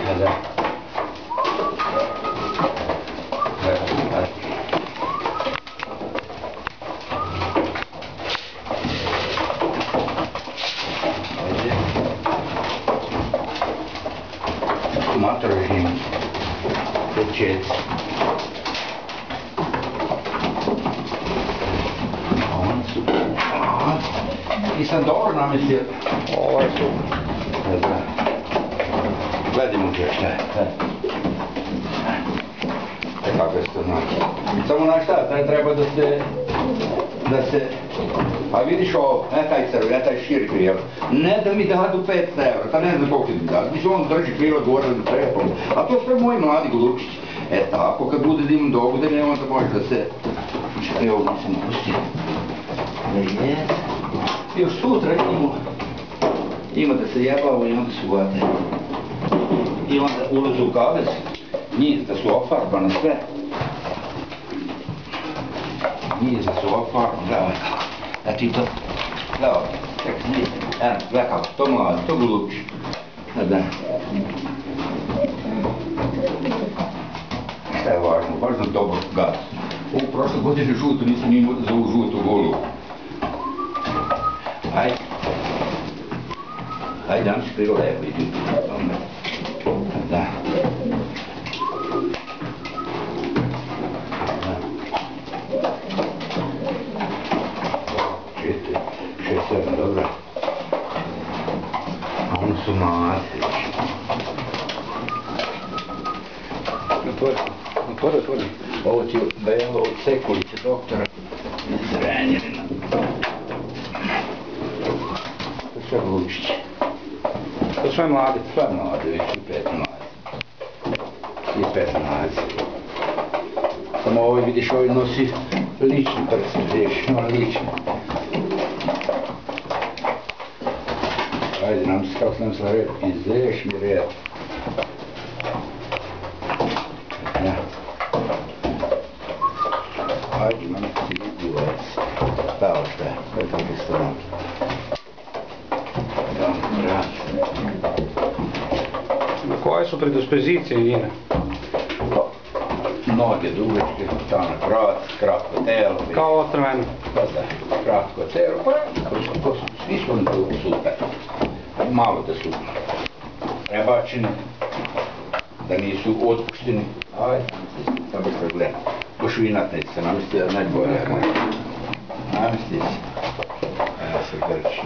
Da. Mato režim. Pečec. I sam dobro namestio. Ovo je super. Da. Gledajmo gdje šta je. Kako je to znači. Samo na šta, treba da se, a vidiš ovo, ne taj crv, ne taj širi prijel, ne da mi dadu 500 evra, ta ne znam koliko ti mi dadu, mislim on drži krilo gore da treba pomoći, a to sve moji mladi golupčići. E tako, kad bude da imam dogodine, onda može da se, čekaj ovo nisam pustio, da je, još sutra ima da se jebavo i onda se uvate, i onda ulaze u kavez, njih da su ofarbane sve, njih da su ofarbane, gledaj, znači to, gledaj, čekaj, nije, gledaj kako, to mladi, to golupči, da. Šta je važno, važno dobro gaz. Ovu prošle godine žuto nisam imao za ovu žutu golu. Ajde. Ajde, danas je bilo lepo, idi. Da. Četiri, 6, 7, dobro. Ono su mladi. Otvori. Ovo ti je Belo od Sekulića, doktora iz Renjanina. To sve Vlučić. To sve mladi. Sve mladi, već i 5 mladi. I 5 mladi. Samo ovo vidiš, ovaj nosi lični prst, vidiš, ono lični. Ajde, nam se kako sam red, izleš mi red. Ajde, imam si uvac. Stao šta je, to je tako strano. Koje su predispozicije njene? Noge dugačke, tamo vrat, kratko telo. Kao otrveno. Pa da, kratko telo, pa svi su oni super. Malo da su prebačeni, da nisu otpušteni. Ajde, tako što gledam. Pošvinat neće se namesti, da najbolje. Namesti se. Ja se grči.